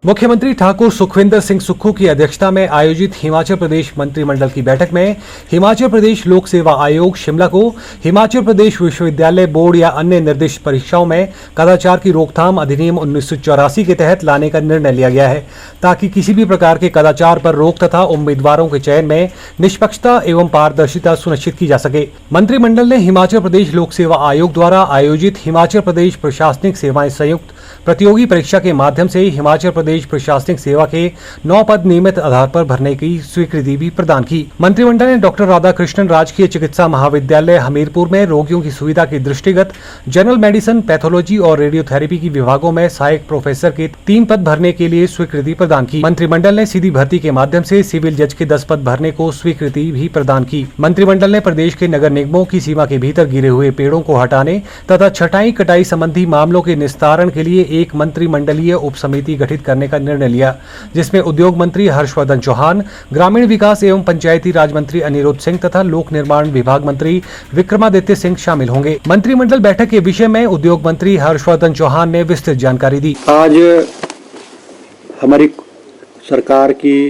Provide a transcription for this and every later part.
मुख्यमंत्री ठाकुर सुखविंदर सिंह सुक्खू की अध्यक्षता में आयोजित हिमाचल प्रदेश मंत्रिमंडल की बैठक में हिमाचल प्रदेश लोक सेवा आयोग शिमला को हिमाचल प्रदेश विश्वविद्यालय बोर्ड या अन्य निर्दिष्ट परीक्षाओं में कदाचार की रोकथाम अधिनियम 1984 के तहत लाने का निर्णय लिया गया है, ताकि किसी भी प्रकार के कदाचार पर रोक तथा उम्मीदवारों के चयन में निष्पक्षता एवं पारदर्शिता सुनिश्चित की जा सके। मंत्रिमंडल ने हिमाचल प्रदेश लोक सेवा आयोग द्वारा आयोजित हिमाचल प्रदेश प्रशासनिक सेवाएं संयुक्त प्रतियोगी परीक्षा के माध्यम से हिमाचल प्रदेश प्रशासनिक सेवा के 9 पद नियमित आधार पर भरने की स्वीकृति भी प्रदान की। मंत्रिमंडल ने डॉक्टर राधाकृष्णन राजकीय चिकित्सा महाविद्यालय हमीरपुर में रोगियों की सुविधा के दृष्टिगत जनरल मेडिसिन, पैथोलॉजी और रेडियोथेरेपी की विभागों में सहायक प्रोफेसर के 3 पद भरने के लिए स्वीकृति प्रदान की। मंत्रिमंडल ने सीधी भर्ती के माध्यम से सिविल जज के 10 पद भरने को स्वीकृति भी प्रदान की। मंत्रिमंडल ने प्रदेश के नगर निगमों की सीमा के भीतर गिरे हुए पेड़ों को हटाने तथा छटाई कटाई संबंधी मामलों के निस्तारण के लिए एक मंत्रिमंडलीय उप समिति गठित करने का निर्णय लिया, जिसमें उद्योग मंत्री हर्षवर्धन चौहान, ग्रामीण विकास एवं पंचायती राज मंत्री अनिरुद्ध सिंह तथा लोक निर्माण विभाग मंत्री विक्रमादित्य सिंह शामिल होंगे। मंत्रिमंडल बैठक के विषय में उद्योग मंत्री हर्षवर्धन चौहान ने विस्तृत जानकारी दी। आज हमारी सरकार की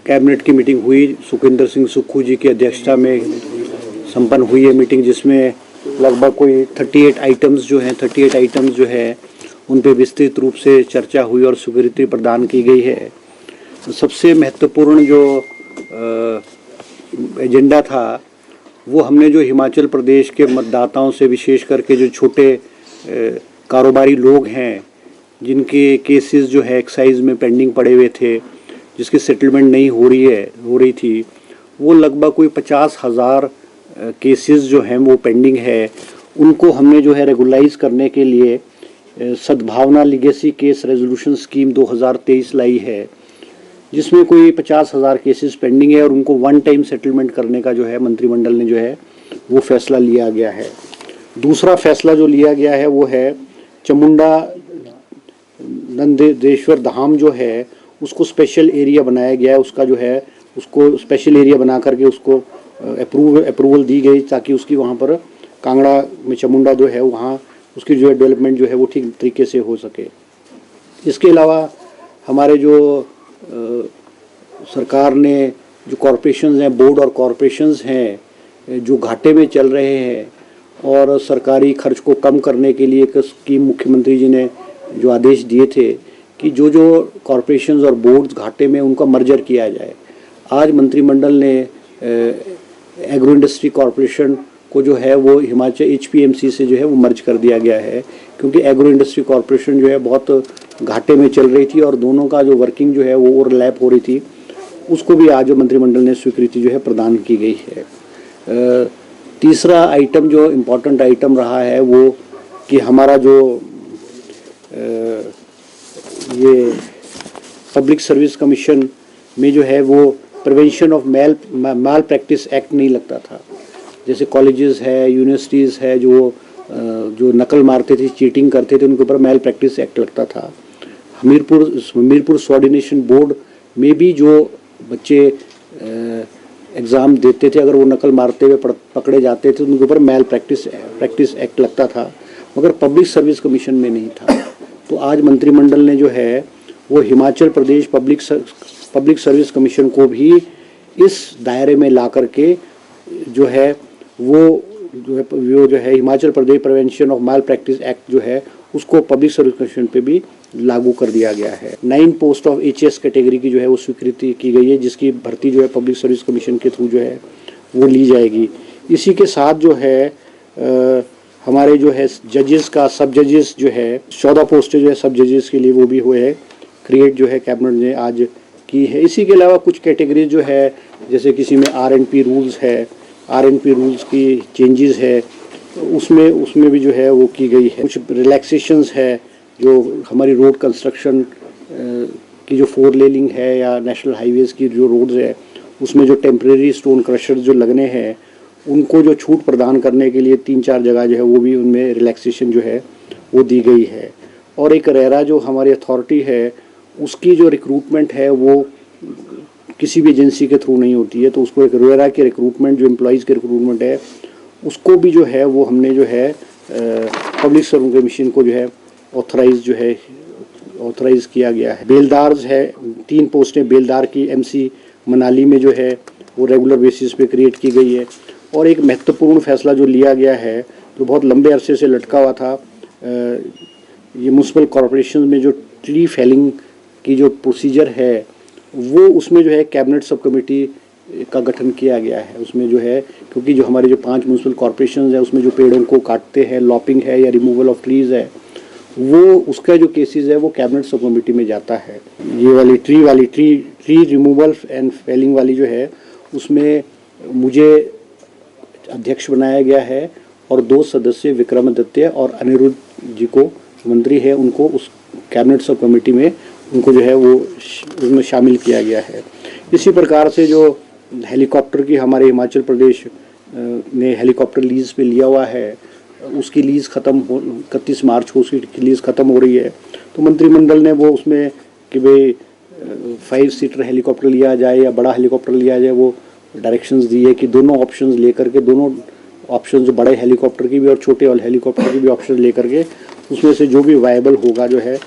कैबिनेट की मीटिंग हुई, सुखविंदर सिंह सुक्खू जी की अध्यक्षता में संपन्न हुई है मीटिंग, जिसमें लगभग कोई 38 आइटम्स जो है उन पे विस्तृत रूप से चर्चा हुई और स्वीकृति प्रदान की गई है। सबसे महत्वपूर्ण जो एजेंडा था वो हमने जो हिमाचल प्रदेश के मतदाताओं से, विशेष करके जो छोटे कारोबारी लोग हैं जिनके केसेस जो है एक्साइज में पेंडिंग पड़े हुए थे, जिसकी सेटलमेंट नहीं हो रही थी, वो लगभग कोई 50,000 केसेस जो हैं वो पेंडिंग है। उनको हमने जो है रेगुलाइज करने के लिए सद्भावना लीगेसी केस रेजोल्यूशन स्कीम 2023 लाई है, जिसमें कोई 50,000 केसेस पेंडिंग है और उनको वन टाइम सेटलमेंट करने का जो है मंत्रिमंडल ने जो है वो फैसला लिया गया है। दूसरा फैसला जो लिया गया है वो है चामुंडा नंदेश्वर धाम जो है उसको स्पेशल एरिया बनाया गया है। उसका जो है उसको स्पेशल एरिया बना करके उसको अप्रूवल दी गई, ताकि उसकी वहाँ पर कांगड़ा में चामुंडा जो है वहाँ उसकी जो है डेवलपमेंट जो है वो ठीक तरीके से हो सके। इसके अलावा हमारे जो सरकार ने जो कॉरपोरेशंस हैं, बोर्ड और कॉरपोरेशंस हैं जो घाटे में चल रहे हैं, और सरकारी खर्च को कम करने के लिए एक स्कीम मुख्यमंत्री जी ने जो आदेश दिए थे कि जो कॉरपोरेशंस और बोर्ड्स घाटे में उनका मर्जर किया जाए। आज मंत्रिमंडल ने एग्रो इंडस्ट्री कॉरपोरेशन को जो है वो हिमाचल HPMC से जो है वो मर्ज कर दिया गया है, क्योंकि एग्रो इंडस्ट्री कॉरपोरेशन जो है बहुत घाटे में चल रही थी और दोनों का जो वर्किंग जो है वो ओवरलैप हो रही थी। उसको भी आज मंत्रिमंडल ने स्वीकृति जो है प्रदान की गई है। तीसरा आइटम जो इम्पोर्टेंट आइटम रहा है वो कि हमारा जो ये पब्लिक सर्विस कमीशन में जो है वो prevention of malpractice act नहीं लगता था। जैसे कॉलेजेस है, यूनिवर्सिटीज़ है जो नकल मारते थे, चीटिंग करते थे, उनके ऊपर माल प्रैक्टिस एक्ट लगता था। हमीरपुर कोऑर्डिनेशन बोर्ड में भी जो बच्चे एग्ज़ाम देते थे, अगर वो नकल मारते हुए पकड़े जाते थे तो उनके ऊपर माल प्रैक्टिस एक्ट लगता था, मगर पब्लिक सर्विस कमीशन में नहीं था। तो आज मंत्रिमंडल ने जो है वो Himachal Pradesh public service commission को भी इस दायरे में ला करके जो है वो जो है Himachal Pradesh prevention of malpractice act जो है उसको पब्लिक सर्विस कमीशन पे भी लागू कर दिया गया है। 9 पोस्ट ऑफ HS कैटेगरी की जो है वो स्वीकृति की गई है, जिसकी भर्ती जो है पब्लिक सर्विस कमीशन के थ्रू जो है वो ली जाएगी। इसी के साथ जो है हमारे जो है जजेस का, सब जजेस जो है 14 पोस्टें जो है सब जजेस के लिए वो भी हुए है क्रिएट जो है कैबिनेट ने आज की है। इसी के अलावा कुछ कैटेगरीज जो है, जैसे किसी में RNP रूल्स है, RNP रूल्स की चेंजेस है, उसमें भी जो है वो की गई है। कुछ रिलैक्सेशंस है, जो हमारी रोड कंस्ट्रक्शन की जो 4 लेनिंग है या नेशनल हाईवेज़ की जो रोड्स है उसमें जो टेम्परेरी स्टोन क्रशर्स जो लगने हैं उनको जो छूट प्रदान करने के लिए 3-4 जगह जो है वो भी उनमें रिलैक्सेशन जो है वो दी गई है। और एक रेरा जो हमारी अथॉरिटी है उसकी जो रिक्रूटमेंट है वो किसी भी एजेंसी के थ्रू नहीं होती है, तो उसको एक रेरा के रिक्रूटमेंट जो एम्प्लॉयज़ के रिक्रूटमेंट है उसको भी जो है वो हमने जो है पब्लिक सर्विस कमीशन को जो है ऑथराइज जो है ऑथराइज किया गया है। बेलदार्स है, 3 पोस्टें बेलदार की MC मनाली में जो है वो रेगुलर बेसिस पे क्रिएट की गई है। और एक महत्वपूर्ण फैसला जो लिया गया है, जो बहुत लंबे अरसे से लटका हुआ था, ये म्यूनसिपल कॉरपोरेशन में जो ट्री फेलिंग की जो प्रोसीजर है, वो उसमें जो है कैबिनेट सब कमेटी का गठन किया गया है। उसमें जो है, क्योंकि जो हमारे जो 5 म्यूनसिपल कॉरपोरेशन है, उसमें जो पेड़ों को काटते हैं, लॉपिंग है या रिमूवल ऑफ ट्रीज़ है, वो उसका जो केसेस है वो कैबिनेट सब कमेटी में जाता है। ये वाली ट्री रिमूवल एंड फेलिंग वाली जो है, उसमें मुझे अध्यक्ष बनाया गया है और 2 सदस्य विक्रमादित्य और अनिरुद्ध जी को मंत्री है, उनको उस कैबिनेट सब कमेटी में उनको जो है वो उसमें शामिल किया गया है। इसी प्रकार से जो हेलीकॉप्टर की हमारे हिमाचल प्रदेश ने हेलीकॉप्टर लीज़ पे लिया हुआ है, उसकी लीज़ ख़त्म हो 31 मार्च को उसकी लीज़ ख़त्म हो रही है। तो मंत्रिमंडल ने वो उसमें कि भाई 5 सीटर हेलीकॉप्टर लिया जाए या बड़ा हेलीकॉप्टर लिया जाए, वो डायरेक्शंस दी है कि दोनों ऑप्शंस लेकर के, दोनों ऑप्शन जो बड़े हेलीकॉप्टर की भी और छोटे वाले हेलीकॉप्टर की भी ऑप्शन लेकर के, उसमें से जो भी वायबल होगा जो है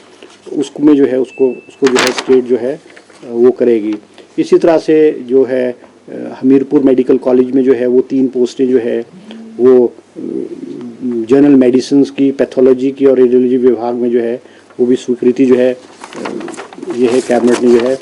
उसमें जो है उसको जो है स्टेट जो है वो करेगी। इसी तरह से जो है हमीरपुर मेडिकल कॉलेज में जो है वो 3 पोस्टें जो है वो जनरल मेडिसिन की, पैथोलॉजी की और रेडियोलॉजी विभाग में जो है वो भी स्वीकृति जो है ये है कैबिनेट ने जो है